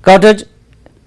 Cottage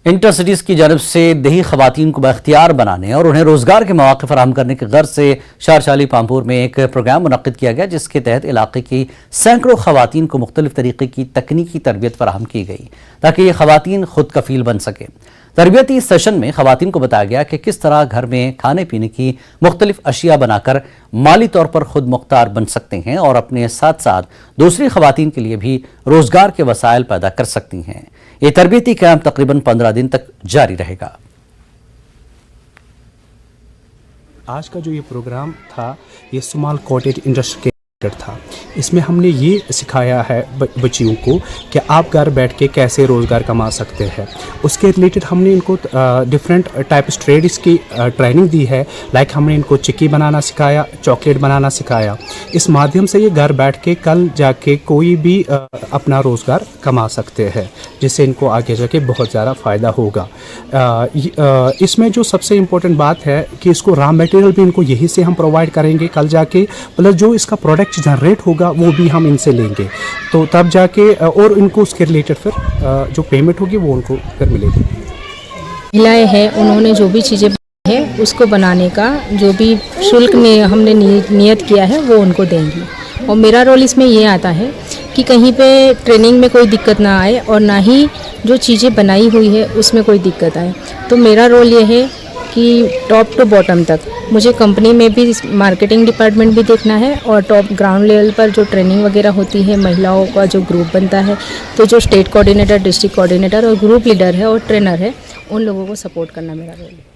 انٹرسٹیز کی جانب سے دیہی خواتین کو بااختیار بنانے اور انہیں روزگار کے مواقع فراہم کرنے کی غرض سے شارشالی پامپور میں ایک پروگرام منعقد کیا گیا، جس کے تحت علاقے کی سینکڑوں خواتین کو مختلف طریقے کی تکنیکی تربیت فراہم کی گئی تاکہ یہ خواتین خود کفیل بن سکیں۔ تربیتی سیشن میں خواتین کو بتایا گیا کہ کس طرح گھر میں کھانے پینے کی مختلف اشیاء بنا کر مالی طور پر خود مختار بن سکتے ہیں اور اپنے ساتھ ساتھ دوسری خواتین کے لیے بھی روزگار کے وسائل پیدا کر سکتی ہیں۔ یہ تربیتی کیمپ تقریباً 15 دن تک جاری رہے گا۔ آج کا جو یہ پروگرام تھا یہ سمال کاٹیج انڈسٹری تھا۔ اس میں ہم نے یہ سکھایا ہے بچیوں کو کہ آپ گھر بیٹھ کے کیسے روزگار کما سکتے ہیں۔ اس کے ریلیٹڈ ہم نے ان کو ڈفرینٹ ٹائپس ٹریڈس کی ٹریننگ دی ہے، لائک ہم نے ان کو چکی بنانا سکھایا، چاکلیٹ بنانا سکھایا۔ اس مادھیم سے یہ گھر بیٹھ کے کل جا کے کوئی بھی اپنا روزگار کما سکتے ہیں، جس سے ان کو آگے جا کے بہت زیادہ فائدہ ہوگا۔ اس میں جو سب سے امپورٹنٹ بات ہے کہ اس کو را میٹیریل بھی ان کو یہی سے ہم پرووائڈ کریں گے کل جا کے، پلس جو اس کا پروڈکٹ جنریٹ ہوگا وہ بھی ہم ان سے لیں گے، تو تب جا کے اور ان کو اس کے ریلیٹڈ پھر جو پیمنٹ ہوگی وہ ان کو پھر ملے گی۔ مہیلائیں ہیں، انہوں نے جو بھی چیزیں بنائی ہیں اس کو بنانے کا جو بھی شلک میں ہم نے نیت کیا ہے وہ ان کو دیں گی، اور میرا رول اس میں یہ آتا ہے کہ کہیں پہ ٹریننگ میں کوئی دقت نہ آئے اور نہ ہی جو چیزیں بنائی ہوئی ہے اس میں کوئی دقت آئے۔ تو میرا رول یہ ہے کہ ٹاپ ٹو باٹم تک مجھے کمپنی میں بھی مارکیٹنگ ڈپارٹمنٹ بھی دیکھنا ہے، اور ٹاپ گراؤنڈ لیول پر جو ٹریننگ وغیرہ ہوتی ہے مہیلاؤں کا جو گروپ بنتا ہے، تو جو اسٹیٹ کوآرڈینیٹر، ڈسٹرکٹ کوآرڈینیٹر اور گروپ لیڈر ہے اور ٹرینر ہے، ان لوگوں کو سپورٹ کرنا میرا رول ہے۔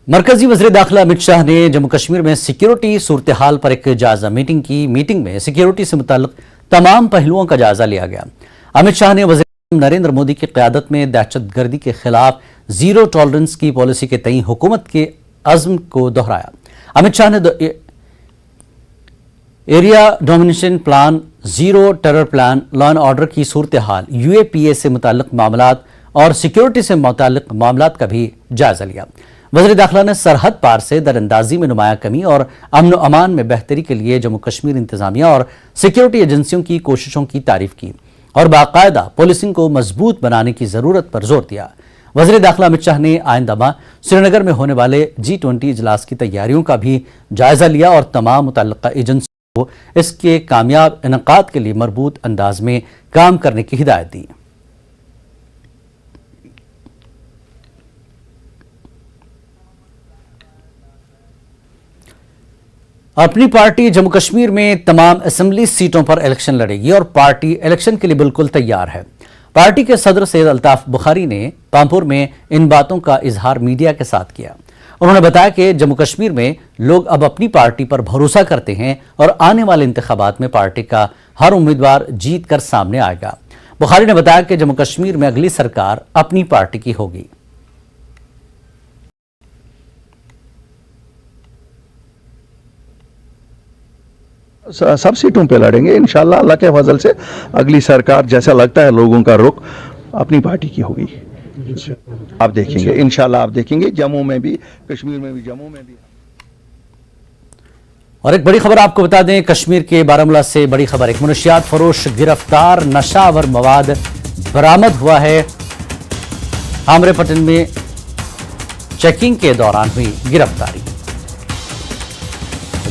مرکزی وزیر داخلہ امت شاہ نے جموں کشمیر میں سیکیورٹی صورتحال پر ایک جائزہ میٹنگ کی۔ میٹنگ میں سیکیورٹی سے متعلق تمام پہلوؤں کا جائزہ لیا گیا۔ امت شاہ نے وزیر نریندر مودی کی قیادت میں دہشت گردی کے خلاف زیرو ٹالرنس کی پالیسی کے تئیں حکومت کے عزم کو دہرایا۔ امت شاہ نے area domination plan, zero terror plan, law and order کی صورتحال، UAPA سے متعلق معاملات اور سیکیورٹی سے متعلق معاملات کا بھی جائزہ لیا۔ وزیر داخلہ نے سرحد پار سے دراندازی میں نمایاں کمی اور امن و امان میں بہتری کے لیے جموں کشمیر انتظامیہ اور سیکیورٹی ایجنسیوں کی کوششوں کی تعریف کی اور باقاعدہ پولیسنگ کو مضبوط بنانے کی ضرورت پر زور دیا۔ وزیر داخلہ امت شاہ نے آئندہ ماہ سری نگر میں ہونے والے G20 اجلاس کی تیاریوں کا بھی جائزہ لیا اور تمام متعلقہ ایجنسیوں کو اس کے کامیاب انعقاد کے لیے مربوط انداز میں کام کرنے کی ہدایت دی۔ اپنی پارٹی جموں کشمیر میں تمام اسمبلی سیٹوں پر الیکشن لڑے گی اور پارٹی الیکشن کے لیے بالکل تیار ہے۔ پارٹی کے صدر سید الطاف بخاری نے پامپور میں ان باتوں کا اظہار میڈیا کے ساتھ کیا۔ انہوں نے بتایا کہ جموں کشمیر میں لوگ اب اپنی پارٹی پر بھروسہ کرتے ہیں اور آنے والے انتخابات میں پارٹی کا ہر امیدوار جیت کر سامنے آئے گا۔ بخاری نے بتایا کہ جموں کشمیر میں اگلی سرکار اپنی پارٹی کی ہوگی۔ سب سیٹوں پہ لڑیں گے انشاءاللہ، اللہ کے فضل سے اگلی سرکار جیسا لگتا ہے لوگوں کا رخ اپنی پارٹی کی ہوگی۔ آپ دیکھیں گے انشاءاللہ، آپ دیکھیں گے جموں میں بھی، کشمیر میں بھی، جموں میں بھی۔ اور ایک بڑی خبر آپ کو بتا دیں، کشمیر کے بارہمولہ سے بڑی خبر، ایک منشیات فروش گرفتار، نشہ آور مواد برآمد ہوا ہے۔ ہامرے پٹن میں چیکنگ کے دوران ہوئی گرفتاری۔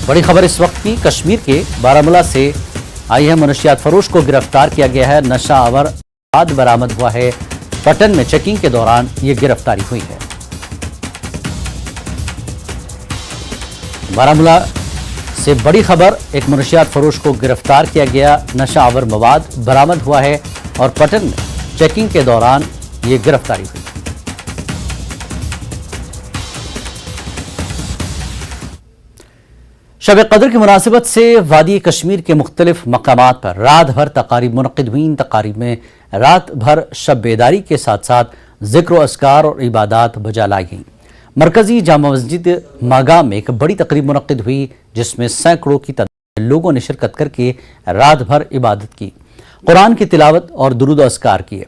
بڑی خبر اس وقت کی، کشمیر کے بارہمولہ سے آئی ہے، منشیات فروش کو گرفتار کیا گیا ہے، نشہ آور مواد برآمد ہوا ہے۔ پٹن میں چیکنگ کے دوران یہ گرفتاری ہوئی ہے۔ بارہمولہ سے بڑی خبر، ایک منشیات فروش کو گرفتار کیا گیا، نشہ آور مواد برآمد ہوا ہے اور پٹن میں چیکنگ کے دوران یہ گرفتاری ہوئی۔ شب قدر کی مناسبت سے وادی کشمیر کے مختلف مقامات پر رات بھر تقاریب منعقد ہوئی۔ ان تقاریب میں رات بھر شب بیداری کے ساتھ ساتھ ذکر و اذکار اور عبادات بجا لائی گئیں۔ مرکزی جامع مسجد ماگام میں ایک بڑی تقریب منعقد ہوئی، جس میں سینکڑوں کی تعداد میں لوگوں نے شرکت کر کے رات بھر عبادت کی، قرآن کی تلاوت اور درود و اذکار کیے۔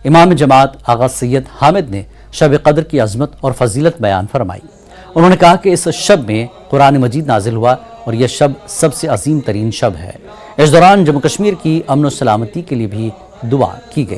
امام جماعت آغا سید حامد نے شب قدر کی عظمت اور فضیلت بیان فرمائی۔ انہوں نے کہا کہ اس شب میں قرآن مجید نازل ہوا اور یہ شب سب سے عظیم ترین شب ہے۔ اس دوران جموں کشمیر کی امن و سلامتی کے لیے بھی دعا کی گئی۔